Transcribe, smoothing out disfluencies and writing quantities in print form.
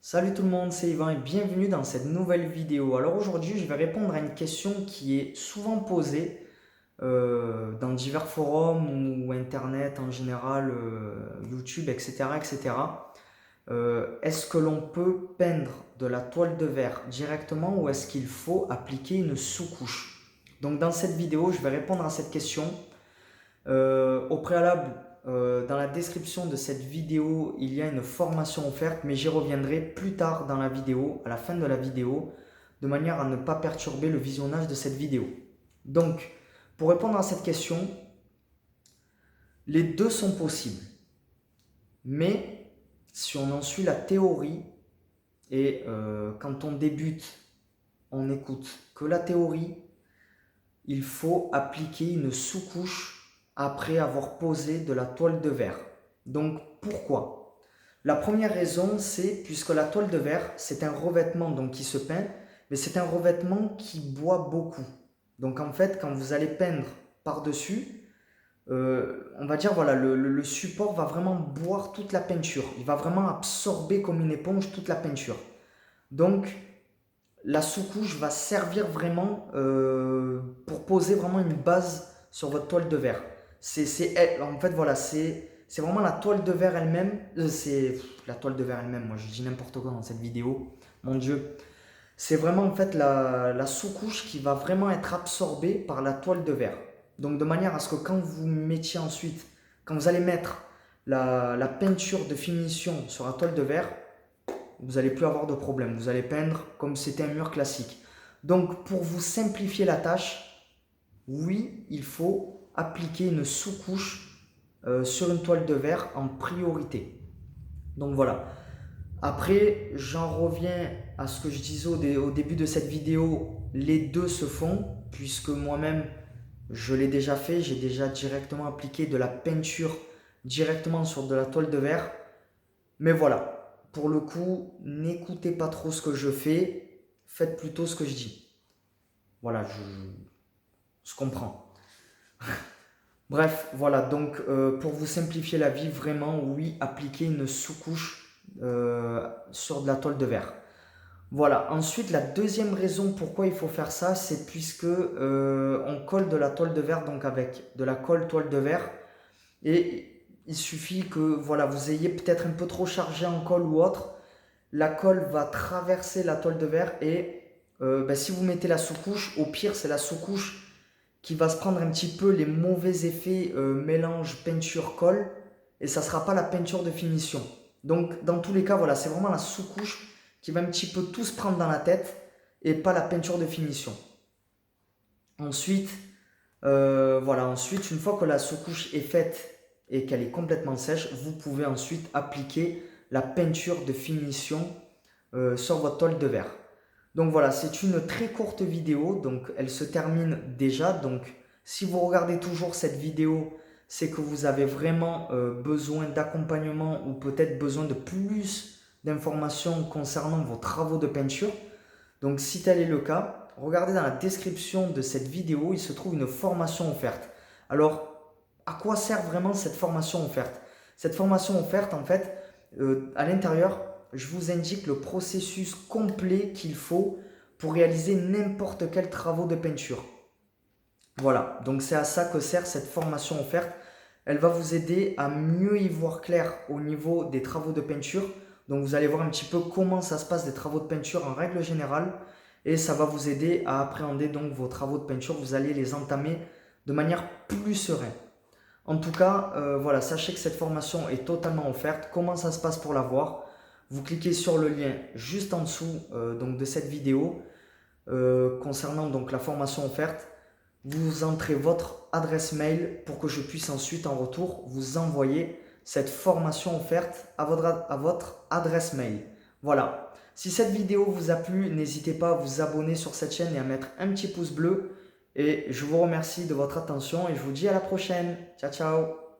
Salut tout le monde, c'est Yvan et bienvenue dans cette nouvelle vidéo. Alors aujourd'hui, je vais répondre à une question qui est souvent posée dans divers forums ou Internet en général, YouTube, etc. etc. Est-ce que l'on peut peindre de la toile de verre directement ou est-ce qu'il faut appliquer une sous-couche? Donc dans cette vidéo, je vais répondre à cette question. Au préalable, dans la description de cette vidéo, il y a une formation offerte, mais j'y reviendrai plus tard dans la vidéo, à la fin de la vidéo, de manière à ne pas perturber le visionnage de cette vidéo. Donc, pour répondre à cette question, les deux sont possibles. Mais si on en suit la théorie, et quand on débute, on n'écoute que la théorie, il faut appliquer une sous-couche après avoir posé de la toile de verre. Donc pourquoi? La première raison, c'est puisque la toile de verre, c'est un revêtement donc, qui se peint, mais c'est un revêtement qui boit beaucoup. Donc en fait, quand vous allez peindre par-dessus, on va dire voilà, le support va vraiment boire toute la peinture. Il va vraiment absorber comme une éponge toute la peinture. Donc la sous-couche va servir vraiment pour poser vraiment une base sur votre toile de verre. En fait, voilà, c'est vraiment la toile de verre elle-même. C'est la toile de verre elle-même, moi je dis n'importe quoi dans cette vidéo. Mon Dieu. C'est vraiment en fait la sous-couche qui va vraiment être absorbée par la toile de verre. Donc de manière à ce que quand vous mettiez ensuite, quand vous allez mettre la peinture de finition sur la toile de verre, vous n'allez plus avoir de problème. Vous allez peindre comme c'était un mur classique. Donc pour vous simplifier la tâche, oui, il faut appliquer une sous-couche sur une toile de verre en priorité. Donc voilà. Après, j'en reviens à ce que je disais au début de cette vidéo. Les deux se font, puisque moi-même, je l'ai déjà fait. J'ai déjà directement appliqué de la peinture directement sur de la toile de verre. Mais voilà, pour le coup, n'écoutez pas trop ce que je fais, faites plutôt ce que je dis. Voilà, je comprends. Bref, voilà, donc pour vous simplifier la vie, vraiment, oui, appliquez une sous-couche sur de la toile de verre. Voilà, ensuite, la deuxième raison pourquoi il faut faire ça, c'est puisque on colle de la toile de verre, donc avec de la colle toile de verre, et il suffit que voilà, vous ayez peut-être un peu trop chargé en colle ou autre, la colle va traverser la toile de verre et si vous mettez la sous-couche, au pire c'est la sous-couche qui va se prendre un petit peu les mauvais effets mélange peinture-colle et ça ne sera pas la peinture de finition. Donc dans tous les cas, voilà, c'est vraiment la sous-couche qui va un petit peu tout se prendre dans la tête et pas la peinture de finition. Ensuite, ensuite, une fois que la sous-couche est faite et qu'elle est complètement sèche, vous pouvez ensuite appliquer la peinture de finition sur votre toile de verre. Donc voilà, c'est une très courte vidéo, donc elle se termine déjà. Donc si vous regardez toujours cette vidéo, c'est que vous avez vraiment besoin d'accompagnement ou peut-être besoin de plus d'informations concernant vos travaux de peinture. Donc si tel est le cas, regardez dans la description de cette vidéo, il se trouve une formation offerte. Alors, à quoi sert vraiment cette formation offerte? Cette formation offerte, en fait, à l'intérieur, je vous indique le processus complet qu'il faut pour réaliser n'importe quel travaux de peinture. Voilà, donc c'est à ça que sert cette formation offerte. Elle va vous aider à mieux y voir clair au niveau des travaux de peinture. Donc vous allez voir un petit peu comment ça se passe des travaux de peinture en règle générale. Et ça va vous aider à appréhender donc vos travaux de peinture. Vous allez les entamer de manière plus sereine. En tout cas, voilà, sachez que cette formation est totalement offerte. Comment ça se passe pour l'avoir? Vous cliquez sur le lien juste en dessous donc de cette vidéo concernant donc la formation offerte. Vous entrez votre adresse mail pour que je puisse ensuite en retour vous envoyer cette formation offerte à votre adresse mail. Voilà. Si cette vidéo vous a plu, n'hésitez pas à vous abonner sur cette chaîne et à mettre un petit pouce bleu. Et je vous remercie de votre attention et je vous dis à la prochaine. Ciao, ciao.